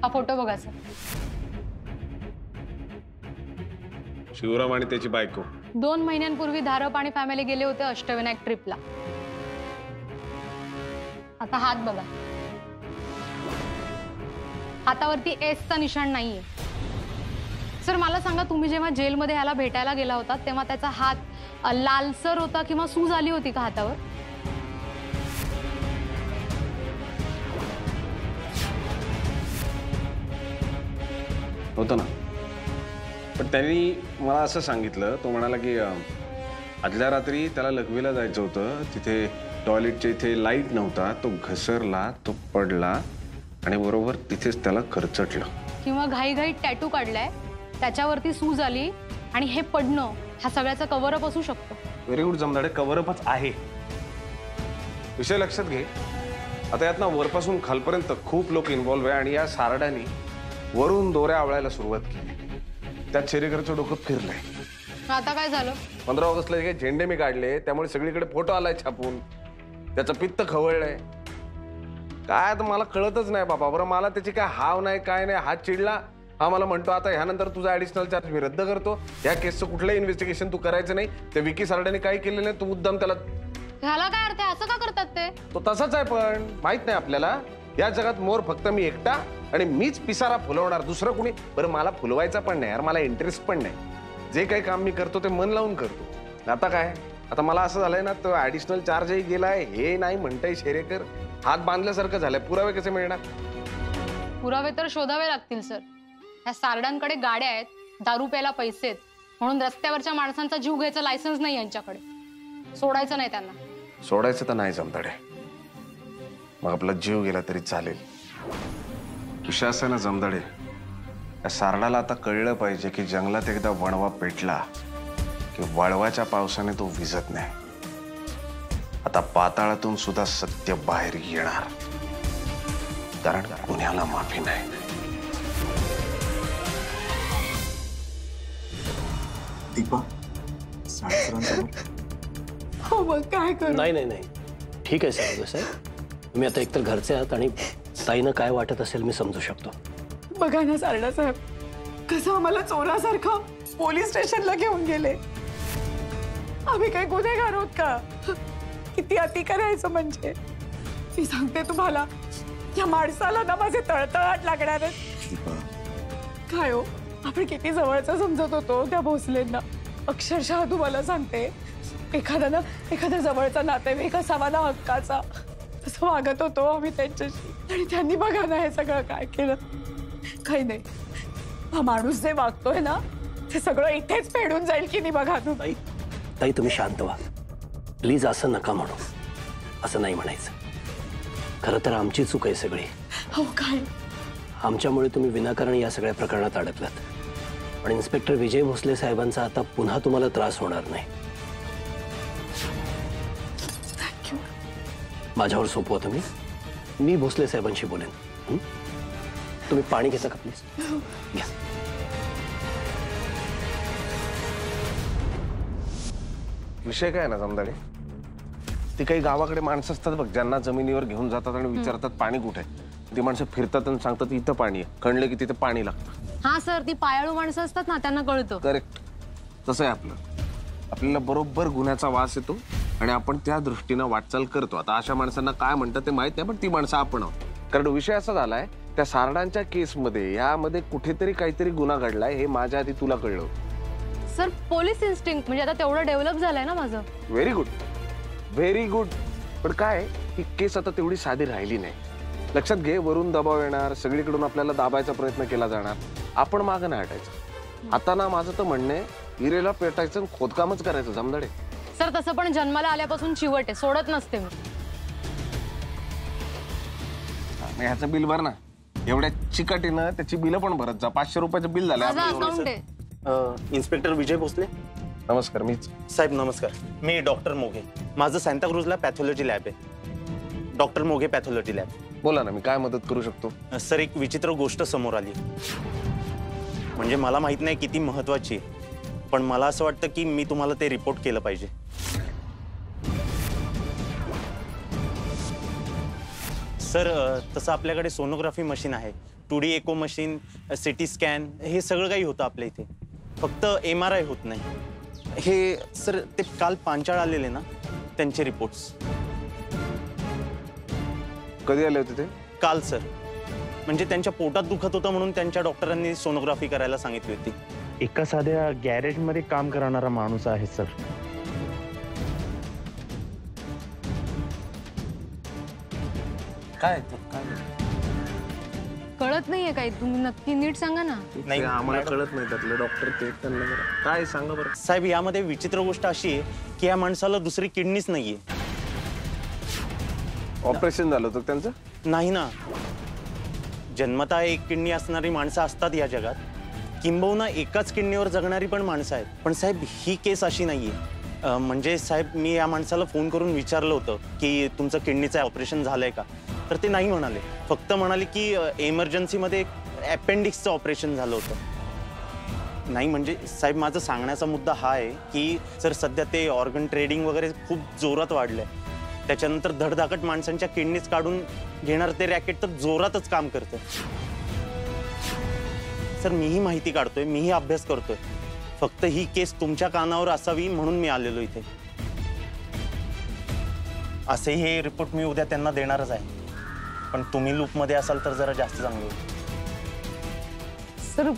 हा फोटो बघा सर. शिवराम आणि त्याची बायको 2 महिन्यांपूर्वी धारप आणि फॅमिली गेले होते अष्टविनायक ट्रिपला. आता हात बघा, हातावरती एसचा निशाण नाहीये. सर मला सांगा, तुम्ही जेव्हा जेलमध्ये ह्याला भेटायला गेला होता तेव्हा त्याचा हात लालसर होता किंवा सूज आली होती का हातावर? होतं ना, पण त्यांनी मला असं सांगितलं, तो म्हणाला की आदल्या रात्री त्याला लघवीला जायचं होतं, तिथे टॉयलेटच्या इथे लाईट नव्हता, तो घसरला, तो पडला आणि बरोबर तिथेच त्याला खरचटलं. किंवा घाईघाईत टॅटू काढलाय, त्याच्यावरती सूज आली आणि हे पडणं ह्या सगळ्याचा कव्हरअप असू शकतो. व्हेरी गुड जमदाडे, कव्हरअपच आहे. विषय लक्षात घे. आता यात ना वरपासून खालपर्यंत खूप लोक इन्व्हॉल्व्ह आहे आणि या सारड्यानी वरून दोऱ्या आवळायला सुरुवात केली. त्यात शेरेकरचं डोकं फिरलंय. आता काय झालं? 15 ऑगस्टला जे झेंडे मी काढले त्यामुळे सगळीकडे फोटो आलाय छापून. त्याचं पित्त खवळलंय. काय तर मला कळतच नाही बाबा. बरं मला त्याची काय हाव नाही, काय नाही. हात चिडला, हा मला म्हणतो आता ह्यानंतर तुझा ऍडिशनल चार्ज मी रद्द करतो. या केसचं कुठलंही इन्व्हेस्टिगेशन तू करायचं नाही. ते विकी सारड्याने काय केलेलं नाही, तू मुद्दाम त्याला. ह्याला काय अर्थ आहे? असं का करतात ते? तो तसाच आहे, पण माहित नाही आपल्याला. या जगात मोर फक्त मी एकटा आणि मीच पिसारा फुलवणार, दुसरं कुणी. बरं मला फुलवायचा पण नाही यार, मला इंटरेस्ट पण नाही. जे काही काम मी करतो ते मन लावून करतो. आता काय, आता मला असं झालंय ना, तो ऍडिशनल चार्जही गेलाय, हे नाही म्हणताय शेरेकर. हात बांधल्यासारखं झालंय. पुरावे कसे मिळणार? पुरावे तर शोधावे लागतील सर. ह्या सारड्यांकडे गाड्या आहेत, दारू प्यायला पैसे आहेत, म्हणून रस्त्यावरच्या माणसांचा जीव घ्यायचा लायसन्स नाही यांच्याकडे. सोडायचं नाही त्यांना. सोडायचं तर नाही जमदाडे, मग आपला जीव गेला तरी चालेल. विषय असा ना जमदाडे, या सारडाला आता कळलं पाहिजे की जंगलात एकदा वणवा पेटला की वळवाच्या पावसाने तो विझत नाही. आता पाताळातून सुद्धा सत्य बाहेर येणार, कारण गुन्ह्याला माफी नाही. दीपा, हो मग काय करू? नाही नाही नाही, ठीक आहे साहेब. साहेब तुम्ही आता एकतर घरचे आहात आणि ताईनं काय वाटत असेल मी समजू शकतो. बघा ना सारडा साहेब, कसं आम्हाला चोरासारखं पोलीस स्टेशनला घेऊन गेले. आम्ही काय गुन्हेगार आहोत का? किती अति करायचं म्हणजे. मी सांगते तुम्हाला, या माणसाला ना माझे तळतळाट लागणार आहेत. काय हो, आपण किती जवळचं समजत होतो त्या भोसलेंना. अक्षरशः तुम्हाला सांगते, एखादा जवळचा नातेवाईक असावा ना हक्काचा, तसं वागत होतो आम्ही त्यांच्याशी. आणि त्यांनी बघा ना हे सगळं काय केलं. काही नाही, हा माणूस जे वागतोय ना ते सगळं इथेच फेडून जाईल की नाही बघा तुम्ही. ताई तुम्ही शांत व्हा प्लीज. असं नका म्हणू, असं नाही म्हणायचं. खरं तर आमची चूक आहे सगळी. हो काय? आमच्यामुळे तुम्ही विनाकारण या सगळ्या प्रकरणात अडकलात. पण इन्स्पेक्टर विजय भोसले साहेबांचा आता पुन्हा तुम्हाला त्रास होणार नाही. माझ्यावर सोपवा तुम्ही. मी भोसले साहेबांशी बोलेन. तुम्ही पाणी घेता का प्लीज? घ्या. विषय काय ना जमदाडे, ती काही गावाकडे माणसं असतात बघ, ज्यांना जमिनीवर घेऊन जातात आणि विचारतात पाणी कुठे. ती माणसं फिरतात आणि सांगतात इथं पाणी आहे. कळलं की तिथे पाणी लागतं. हा सर, ती पायाळू माणसं असतात ना, त्यांना कळतं. करेक्ट. तसं आहे आपलं. आपल्याला बरोबर गुन्ह्याचा वास येतो आणि आपण त्या दृष्टीनं वाटचाल करतो. आता अशा माणसांना काय म्हणतात ते माहित नाही, पण ती माणसं आपण आहोत. कारण विषय असा झालाय, त्या सारडांच्या केसमध्ये यामध्ये कुठेतरी काहीतरी गुन्हा घडलाय हे माझ्या आधी तुला कळलं. सर पोलीस इन्स्टिंक्ट म्हणजे आता तेवढं डेव्हलप झालंय ना माझं. Very good, very good. पण काय, ही केस आता तेवढी साधी राहिली नाही. लक्षात घे, वरून दबाव येणार, सगळीकडून आपल्याला दाबायचा प्रयत्न केला जाणार. आपण मागं नाही हटायचं. आता ना माझं तर म्हणणं आहे, हिरेला पेटायचं, खोदकामच करायचं जमदाडे. सर तसं पण जन्माला आल्यापासून चिवट आहे, सोडत नसते मी. ह्याचं बिल भर ना. एवढ्या चिकटीनं त्याची बिल पण भरत जा. 500 रुपयाचं बिल झालं. माझं अकाउंट आहे. इन्स्पेक्टर विजय भोसले. नमस्कार. मीच साहेब. नमस्कार. मी डॉक्टर मोघे. माझं सांताक्रूजला पॅथॉलॉजी लॅब आहे. Doctor Moghe pathology lab. बोला ना, मी काय मदत करू शकतो? सर एक विचित्र गोष्ट समोर आली. म्हणजे मला माहित नाही किती महत्वाची आहे, पण मला असं वाटतं की मी तुम्हाला ते रिपोर्ट केलं पाहिजे. सर तसं आपल्याकडे सोनोग्राफी मशीन आहे, 2D एको मशीन, सिटी स्कॅन, हे सगळं काही होतं आपल्या इथे. फक्त MRI होत नाही. हे सर ते काल पांचाळ आलेले ना, त्यांचे रिपोर्ट्स. कधी आले होते ते? काल सर. म्हणजे त्यांच्या पोटात दुखत होतं म्हणून त्यांच्या डॉक्टरांनी सोनोग्राफी करायला सांगितली होती. एका साध्या गॅरेजमध्ये काम करणारा माणूस आहे सर. काय कळत नाहीये काही, तुम्ही नक्की नीट सांगा ना. नाही, आम्हाला कळत नाही त्यातले डॉक्टर ते त्यांना जरा काय सांगा बरं. साहेब, यामध्ये विचित्र गोष्ट अशी आहे की या माणसाला दुसरी किडनीच नाहीये. ऑपरेशन झालं होतं त्यांचं? नाही ना. जन्मतः एक किडनी असणारी माणसं असतात या जगात, किंबहुना एकाच किडनीवर जगणारी पण माणसं आहेत. पण साहेब, ही केस अशी नाहीये. म्हणजे साहेब, मी या माणसाला फोन करून विचारलं होतं की तुमचं किडनीचं ऑपरेशन झालंय का, तर ते नाही म्हणाले. फक्त म्हणाले की इमर्जन्सीमध्ये अपेंडिक्सचं ऑपरेशन झालं होतं. नाही म्हणजे साहेब, माझं सांगण्याचा मुद्दा हा आहे की सर सध्या ते ऑर्गन ट्रेडिंग वगैरे खूप जोरात वाढलंय. त्याच्यानंतर धडधाकट माणसांच्या किडनीज काढून घेणार ते रॅकेट तर जोरातच काम करतं. सर, मीही माहिती काढतोय, मीही अभ्यास करतोय. फक्त ही केस तुमच्या कानावर असावी म्हणून मी आलेलो इथे. असे हे रिपोर्ट मी उद्या त्यांना देणारच आहे, पण तुम्ही लूपमध्ये असाल तर जरा जास्त चांगलं होईल. सर,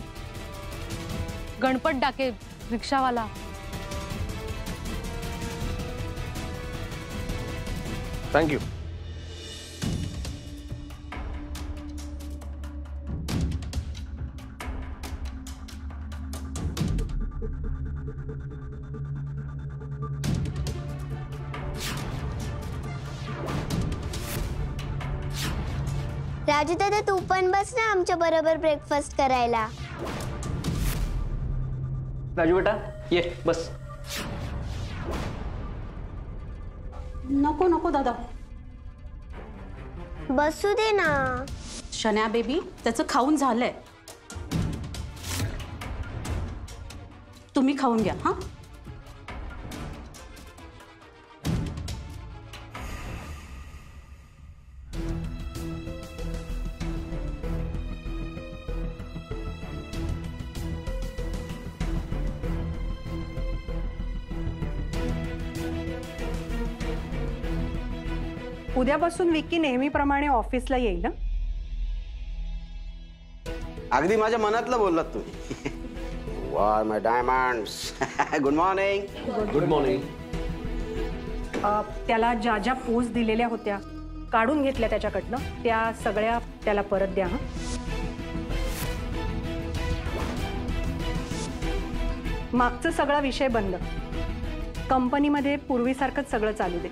गणपत डाके रिक्षावाला. थँक्यू. राजू दादा, तू पण बस ना आमच्या बरोबर ब्रेकफास्ट करायला. राजू बेटा ये बस. नको नको दादा, बसू दे ना. शन्या बेबी, त्याचं खाऊन झालंय. तुम्ही खाऊन घ्या. हा, उद्यापासून विक्की नेहमीप्रमाणे ऑफिसला येईल ना? अगदी माझ्या मनातलं बोललात तुम्ही. वाह my diamonds. Good morning. Good morning. त्याला ज्या ज्या पोस्ट दिलेल्या होत्या काढून घेतल्या त्याच्याकडनं, त्या सगळ्या त्याला परत द्या. मागचा सगळा विषय बंद. कंपनीमध्ये पूर्वीसारखंच सगळं चालू दे.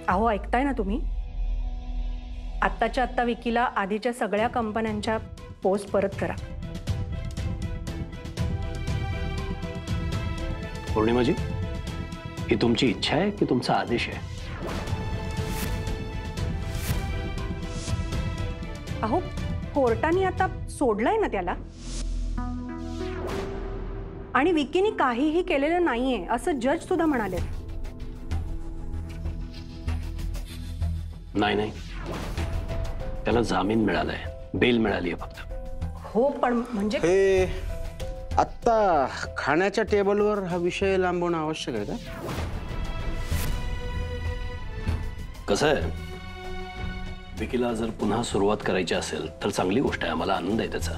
अहो, ऐकताय ना तुम्ही? आत्ताच्या आत्ता विकीला आधीच्या सगळ्या कंपन्यांच्या पोस्ट परत करा. पौर्णिमाजी, ही तुमची इच्छा आहे की तुमचा आदेश आहे? अहो, कोर्टाने आता सोडलंय ना त्याला, आणि विकीने काहीही केलेलं नाहीये असं जज सुद्धा म्हणाले. नाही, त्याला जामीन मिळालाय, बेल मिळाली आहे फक्त. हो, पण म्हणजे हे आत्ता खाण्याच्या टेबलवर हा विषय लांबवणं आवश्यक आहे का? कसं आहे, विकीला जर पुन्हा सुरुवात करायची असेल तर चांगली गोष्ट आहे, आम्हाला आनंद आहे त्याचा.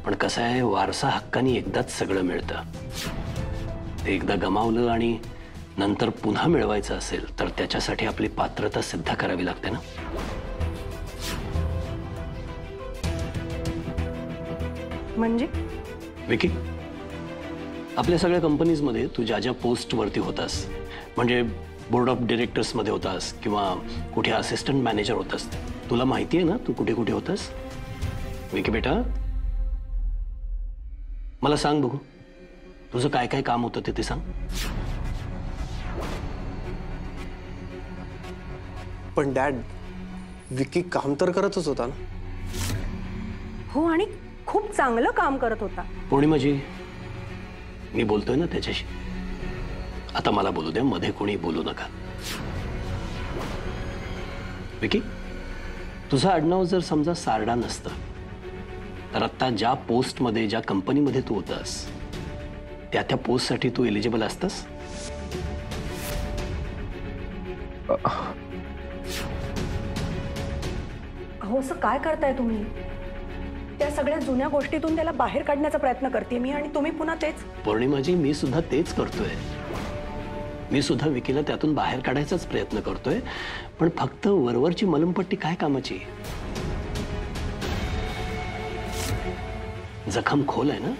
पण कसं आहे, वारसा हक्काने एकदाच सगळं मिळतं. ते एकदा गमावलं आणि नंतर पुन्हा मिळवायचं असेल तर त्याच्यासाठी आपली पात्रता सिद्ध करावी लागते ना. म्हणजे विकी, आपल्या सगळ्या कंपनीजमध्ये तू ज्या ज्या पोस्टवरती होतास, म्हणजे बोर्ड ऑफ डिरेक्टर्समध्ये होतास किंवा कुठे असिस्टंट मॅनेजर होतास, तुला माहिती आहे ना तू कुठे कुठे होतास? विकी बेटा, मला सांग बघू, तुझं काय काय काम होतं ते सांग. पण डॅड, विकी काम तर करतच होता ना. हो, आणि खूप चांगलं काम करत होता. पौर्णिमाजी, मी बोलतोय ना त्याच्याशी, आता मला बोलू द्या, मध्ये कोणी बोलू नका. विकी, तुझं आडनाव जर समजा सारडा नसतं तर आता ज्या पोस्टमध्ये ज्या कंपनीमध्ये तू होतास त्या पोस्टसाठी तू एलिजिबल असतास? अहो असं काय करताय तुम्ही? त्या सगळ्या जुन्या गोष्टीतून त्याला बाहेर काढण्याचा प्रयत्न करते मी आणि तुम्ही पुन्हा तेच. पौर्णिमाजी, मी सुद्धा तेच करतोय. मी सुद्धा विकीला त्यातून बाहेर काढायचाच प्रयत्न करतोय, पण फक्त वरवरची मलमपट्टी काय कामाची? जखम खोल आहे ना,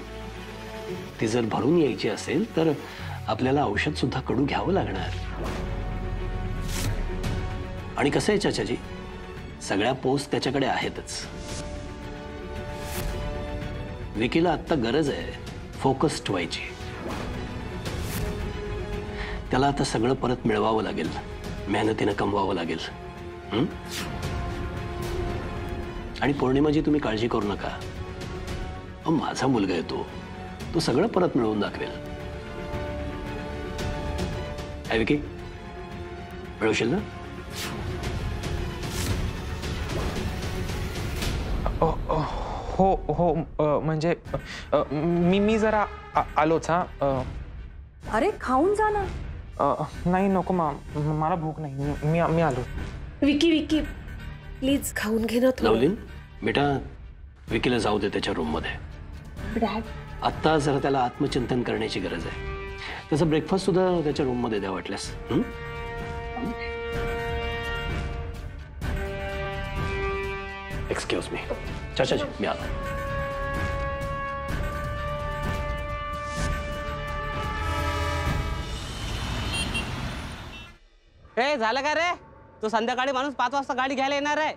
ती जर भरून यायची असेल तर आपल्याला औषध सुद्धा कडू घ्यावं लागणार. आणि कसं आहे चाचाजी, सगळ्या पोस्ट त्याच्याकडे आहेतच. विकीला आता गरज आहे फोकस्ड व्हायची. त्याला आता सगळं परत मिळवावं लागेल, मेहनतीनं कमवावं लागेल. आणि पौर्णिमाजी, तुम्ही काळजी करू नका. माझा मुलगा आहे तो सगळं परत मिळवून दाखवेल. आहे विकी, मिळवशील ना? हो हो, म्हणजे मी जरा आलोच. हा, अरे खाऊन जा ना. नाही नको मला भूक नाही. मी आलो. विकी विकी प्लीज खाऊन घे ना. लवलीन बेटा, विकीला जाऊ दे त्याच्या रूम मध्ये. आता जरा त्याला आत्मचिंतन करण्याची गरज आहे. त्याचा ब्रेकफास्ट सुद्धा त्याच्या रूम मध्ये द्या वाटल्यास. एक्सक्यूज मी, चाचाजी मी आलो. हे झालं का रे? तो संध्याकाळी माणूस 5 वाजता गाडी घ्यायला येणार आहे.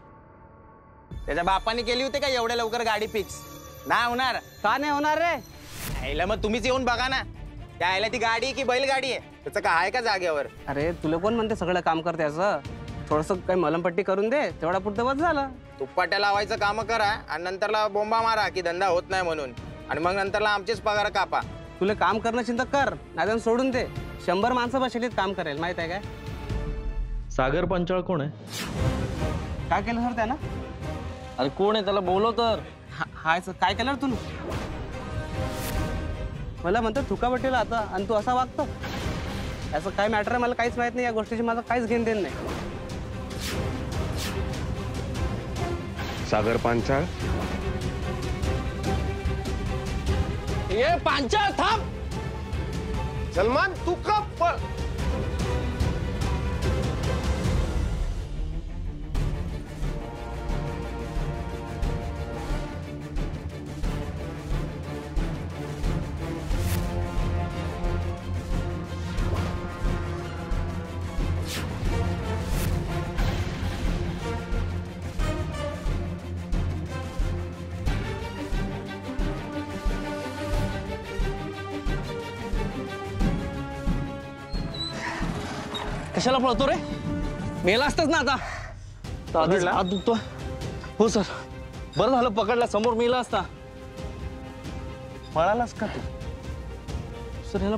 त्याच्या बापाने केली होती का एवढ्या लवकर गाडी फिक्स? नाही होणार. का नाही होणार रे? आईला मग तुम्हीच येऊन बघा ना, त्या आईला ती गाडी की बैलगाडी आहे, त्याचं काय आहे का जागेवर? अरे तुला कोण म्हणते सगळं काम करते असं? थोडस काही मलमपट्टी करून दे, तेवढा पुरतं बस झालं. तुपाट्या लावायचं काम करा आणि नंतरला बोंबा मारा की धंदा होत नाही म्हणून, आणि मग नंतरला आमचेच पगार कापा. तुला काम करणं चिंता कर, नाही सोडून दे. 100 माणसं बसलीत काम करेल, माहित आहे काय? सागर पंचाळ कोण आहे? काय केलं सर त्यानं? अरे कोण आहे, त्याला बोलव तर. हाय सर, काय केलं तू? मला म्हणतो थुकाबट्टीला आता, आणि तू असा वागतो? असं काय मॅटर आहे मला काहीच माहित नाही. या गोष्टीची माझं काहीच घेण देण नाही. सागर पांचाळ, ये पांचाळ थांब. सलमान तू का पळ? कशाला पळतो रे? मेला असताच ना आता. आधीच हात दुखतो. हो सर, बरं झालं पकडला, समोर मेला असता. पळालास का तू? सर ह्याला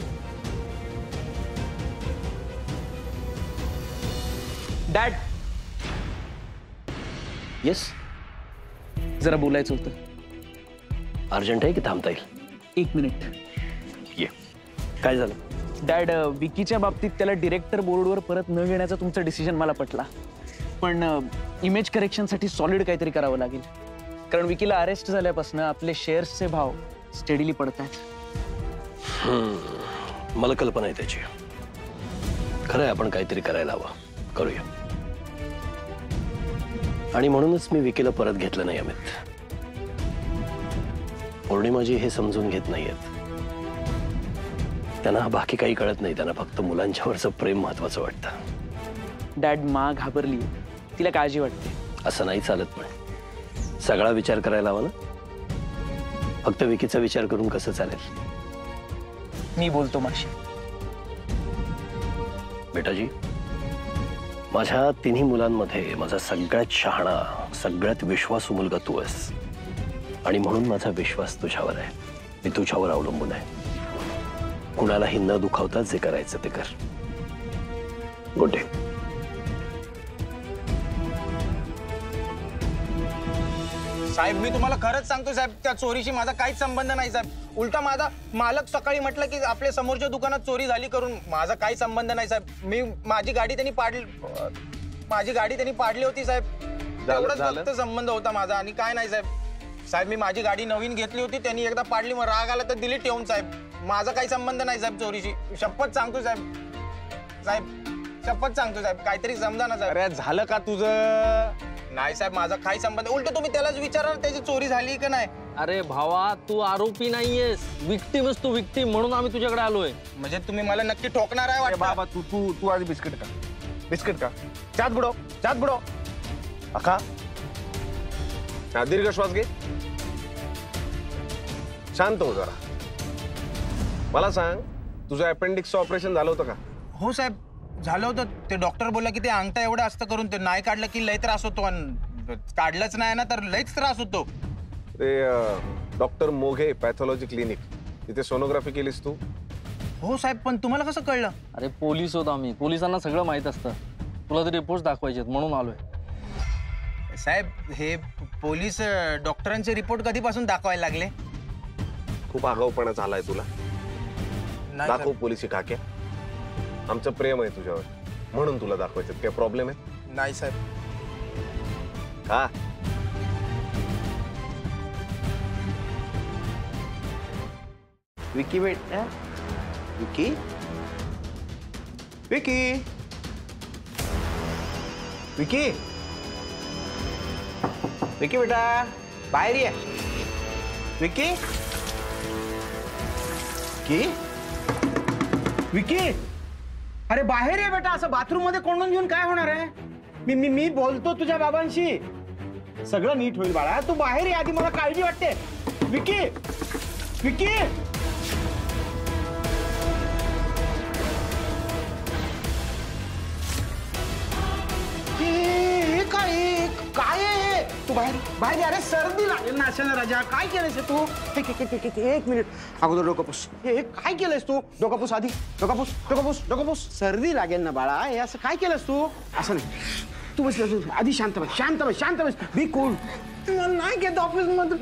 डॅड, येस, जरा बोलायचं होतं. अर्जंट आहे की थांबता येईल? 1 मिनिट. ये. काय झालं? डॅड, विकीच्या बाबतीत त्याला डिरेक्टर बोर्डवर परत न घेण्याचा तुमचा डिसिजन मला पटला, पण इमेज करेक्शनसाठी सॉलिड काहीतरी करावं लागेल. कारण विकीला अरेस्ट झाल्यापासून आपले शेअर्सचे भाव स्टेडीली पडत आहेत. मला कल्पना आहे त्याची. खरं आहे, आपण काहीतरी करायला हवं. करूया. आणि म्हणूनच मी विकीला परत घेतलं नाही अमित. पौर्णिमाजी हे समजून घेत नाहीयेत. त्यांना बाकी काही कळत नाही. त्यांना फक्त मुलांच्यावरचं प्रेम महत्वाचं वाटतं. डॅड, मा घाबरली, तिला काळजी वाटते. असं नाही चालत, पण सगळा विचार करायला हवा ना. फक्त विकीचा विचार करून कसं चालेल? मी बोलतो माशी. बेटाजी, माझ्या 3 मुलांमध्ये माझा सगळ्यात शहाणा, सगळ्यात विश्वासू मुलगा तू आहेस. आणि म्हणून माझा विश्वास तुझ्यावर आहे. मी तुझ्यावर अवलंबून आहे. कुणालाही न दुखावता जे करायचं ते कर. Good day. साहेब मी तुम्हाला खरंच सांगतो साहेब, त्या चोरीशी माझा काहीच संबंध नाही साहेब. उलटा माझा मालक सकाळी म्हटलं की आपल्या समोरच्या दुकानात चोरी झाली करून. माझा काही संबंध नाही साहेब. माझी गाडी त्यांनी पाडली होती साहेब. तेवढाच फक्त संबंध होता माझा आणि काय नाही साहेब. साहेब मी माझी गाडी नवीन घेतली होती, त्यांनी एकदा पाडली, मग राग आला तर दिली ठेवून साहेब. माझा काही संबंध नाही साहेब चोरीशी. शपथ सांगतो साहेब. साहेब शपथ सांगतो साहेब, काहीतरी समजा ना साहेब. अरे झालं का तुझं? नाही साहेब माझा काही संबंध. उलट तुम्ही त्यालाच विचारा त्याची चोरी झाली का नाही. अरे भावा तू आरोपी नाहीयेस, विक्टीमच तू विक्टीम, म्हणून आम्ही तुझ्याकडे आलोय. म्हणजे तुम्ही मला नक्की ठोकणार आहे वाटतं. बाबा तू तू तू आधी बिस्किट का, बिस्किट का, चात बुडव. अका दीर्घ श्वास घे, शांत हो जरा. मला सांग, तुझं अपेंडिक्सचं ऑपरेशन झालं होतं का? हो साहेब झालं होतं. ते डॉक्टर बोलला की ते अंगठा एवढं असतं करून ते नाही काढलं की लय त्रास होतो, आणि काढलंच नाही ना तर लयच त्रास होतो. ते डॉक्टर मोघे पॅथॉलॉजी क्लिनिक, तिथे सोनोग्राफी केलीस तू? हो साहेब, पण तुम्हाला कसं कळलं? अरे पोलीस होतो आम्ही, पोलिसांना सगळं माहित असतं. तुला ते रिपोर्ट दाखवायचे म्हणून आलोय. साहेब हे पोलीस डॉक्टरांचे रिपोर्ट कधीपासून दाखवायला लागले? खूप आगाऊपणा झालाय तुला. दाखव पोलिसी काक्या. आमचं प्रेम आहे तुझ्यावर म्हणून तुला दाखवायचं. काय प्रॉब्लेम आहे? नाही साहेब. का? विकी बेटा, विकी विकी विकी विकी बेटा बाहेर ये. विकी विकी अरे बाहेर ये बेटा. असं बाथरूम मध्ये कोंडून घेऊन काय होणार आहे? मी बोलतो तुझ्या बाबांशी. सगळं नीट होईल बाळा. तू बाहेर ये आधी, मला काळजी वाटते. विकी विकी काय आहे? तू बाहेर अरे सर्दी लागेल ना असेल राजा. काय केलंयस तू? एक मिनिट अगोदर डोकं पुस. हे काय केलंयस तू? डोकं पुस आधी. डोकं पुस. सर्दी लागेल ना बाळा. हे असं काय केलंस तू? असं नाही. तू बस आधी. शांत बस. Be cool. मला नाही घेत ऑफिस मध्ये.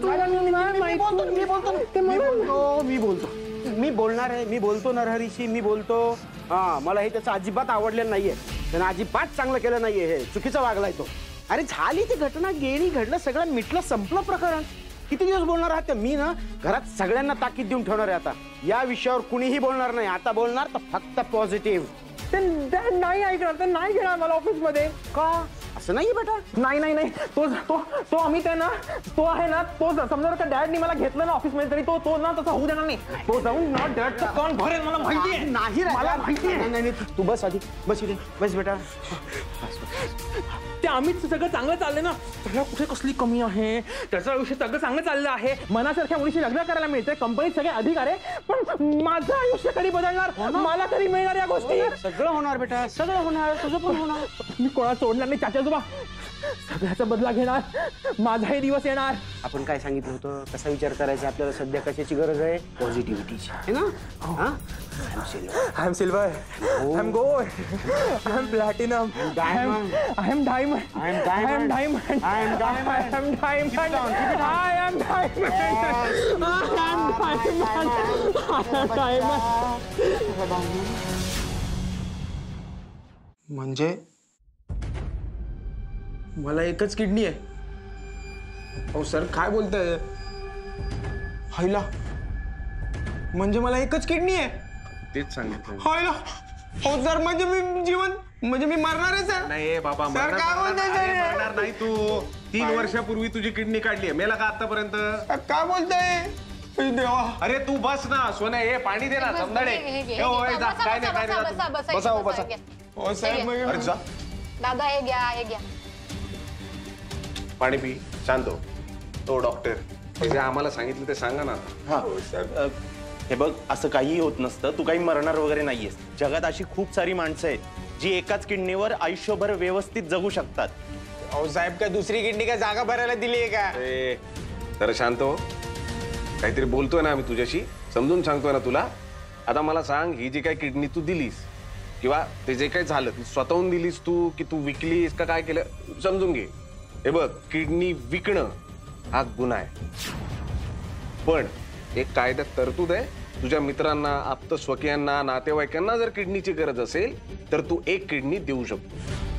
मी बोलणार आहे. मी बोलतो नरहरीशी. मी बोलतो. हा मला हे त्याचं अजिबात आवडलेलं नाहीये. त्यानं अजिबात चांगलं केलं नाहीये. हे चुकीचं वागलाय तो. अरे झाली ती घटना, गेली, घडलं, सगळं मिटलं, संपलं प्रकरण. किती दिवस बोलणार आहात? मी ना घरात सगळ्यांना ताकीद देऊन ठेवणार आहे आता. या विषयावर कुणीही बोलणार नाही. आता बोलणार तर फक्त पॉझिटिव्ह. नाही ऐकणार, ते नाही घेणार मला ऑफिस मध्ये. का? असं नाही बेटा. नाही तो अमित आहे ना, तो आहे ना, तो समजा का डॅडनी मला घेतलं ना ऑफिस मध्ये तरी तो ना तसा होऊ देणार नाही. तो जाऊन ना डॅडचं कान भरेल. मला माहिती आहे. नाही मला माहिती आहे. नाही तू बस आधी. बस इथे बस बेटा. ते अमितचं सगळं चांगलं चाललंय ना. त्याला कुठे कसली कमी आहे? त्याचं आयुष्य सगळं चांगलं चाललं आहे. मनासारख्या मुलीशी लग्न करायला मिळते. कंपनीत सगळे अधिकार आहे. पण माझं आयुष्य कधी बदलणार? मला कधी मिळणार या गोष्टी? सगळं होणार बेटा, सगळं होणार. तुझं पण होणार. मी कोणाला सोडणार नाही. चाचाजोबा सगळ्याचा बदला घेणार. माझाही दिवस येणार. आपण काय सांगितलं होतं? कसा विचार करायचा आपल्याला? सध्या कशाची गरज आहे? पॉझिटिव्हिटीची आहे ना. I am silver. I am gold. I am platinum. I am diamond. I am diamond. I am diamond. I am diamond. I am diamond. I am diamond. म्हणजे मला एकच किडनी आहे? हो सर काय बोलताय? हायला म्हणजे मला एकच किडनी आहे? तेच सांगितलं. हायला हो सर. म्हणजे मी जीवन म्हणजे मी मरणार आहे सर? नाही बाबा, सर काय बोलताय? मरणार नाही तू. 3 वर्षापूर्वी तुझी किडनी काढली. मेला का आतापर्यंत? काय बोलताय? देवा. अरे तू बस ना सोन्या. हे पाणी दे ना समजाडे. काय नाही. बसा. हो सर. अरे जा. दादा हे घ्या. पाणी पी, शांत हो. तो डॉक्टर जे आम्हाला सांगितलं ते सांगा ना. हा सर. हे बघ असं काही होत नसतं. तू काही मरणार वगैरे नाहीयेस. जगात अशी खूप सारी माणसं आहेत जी एकाच किडनीवर आयुष्यभर व्यवस्थित जगू शकतात. अहो साहेब काय दुसरी किडनी काय जागा भरायला दिली आहे का? तर शांत हो. काहीतरी बोलतोय ना आम्ही तुझ्याशी, समजून सांगतोय ना तुला. आता मला सांग, ही जी काही किडनी तू दिलीस किंवा ते जे काही झालं ती स्वतःहून दिलीस तू की तू विकलीस का काय केलं? समजून घे. हे बघ, किडनी विकणं हा गुन्हा आहे. पण एक कायद्यात तरतूद आहे, तुझ्या मित्रांना, आप्त स्वकीयांना, नातेवाईकांना जर किडनीची गरज असेल तर तू एक किडनी देऊ शकतो.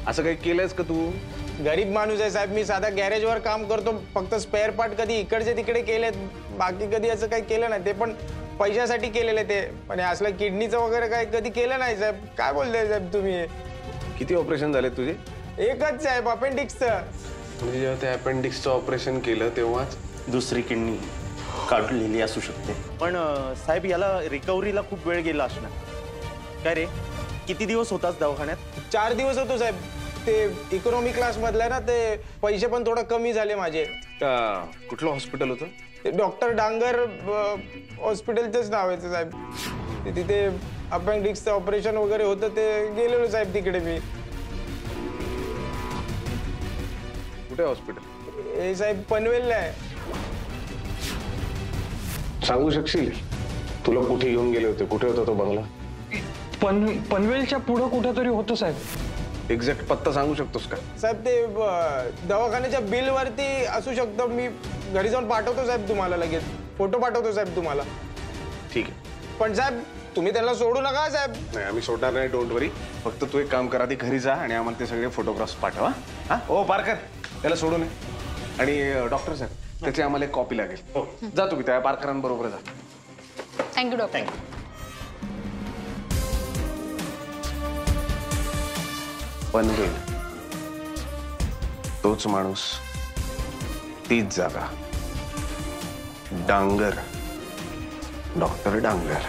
असं काही केलंयस का तू? गरीब माणूस आहे साहेब मी, साधा गॅरेजवर काम करतो, फक्त स्पेअर पार्ट कधी इकडचे तिकडे केलेत, बाकी कधी असं काही केलं नाही. ते पण पैशासाठी केलेले ते, पण असलं किडनीचं वगैरे काही कधी केलं नाही साहेब. काय बोलताय साहेब तुम्ही? किती ऑपरेशन झाले तुझे? एकच साहेब, अपेंडिक्सचं. म्हणजे जेव्हा ते अपेंडिक्सचं ऑपरेशन केलं तेव्हाच दुसरी किडनी काढलेली असू शकते. पण साहेब याला रिकव्हरीला खूप वेळ गेला असणार. काय रे, किती दिवस होतास दवाखान्यात? 4 दिवस होतो साहेब. ते इकॉनॉमी क्लास मधला ना, ते पैसे पण थोडं कमी झाले माझे. कुठलं हॉस्पिटल होतं? ते डॉक्टर डांगर हॉस्पिटलचंच नाव आहे साहेब. तिथे अपेंडिक्सचं ऑपरेशन वगैरे होतं, ते गेलेलो साहेब तिकडे मी. कुठे हॉस्पिटल? हे साहेब पनवेलला आहे. सांगू शकशील तुला कुठे घेऊन गेले होते? कुठे होता तो बंगला? पनवेलच्या पुढं कुठेतरी होतं साहेब. एक्झॅक्ट पत्ता सांगू शकतोस का? साहेब ते दवाखान्याच्या बिल वरती असू शकतो. मी घरी जाऊन पाठवतो साहेब तुम्हाला, लगेच फोटो पाठवतो साहेब तुम्हाला. ठीक आहे. पण साहेब तुम्ही त्यांना सोडू नका साहेब. नाही आम्ही सोडणार नाही, डोंट वरी. फक्त तू एक काम कर, आधी घरी जा आणि आम्हाला ते सगळे फोटोग्राफ्स पाठवा. हा ओ पारकर, त्याला सोडू नये. आणि डॉक्टर साहेब त्याची आम्हाला एक कॉपी लागेल. हो जा तुम्ही त्या पारकरांबरोबर जा. Thank you doctor. पनवेल, तोच माणूस, तीच जागा. डांगर, डॉक्टर डांगर.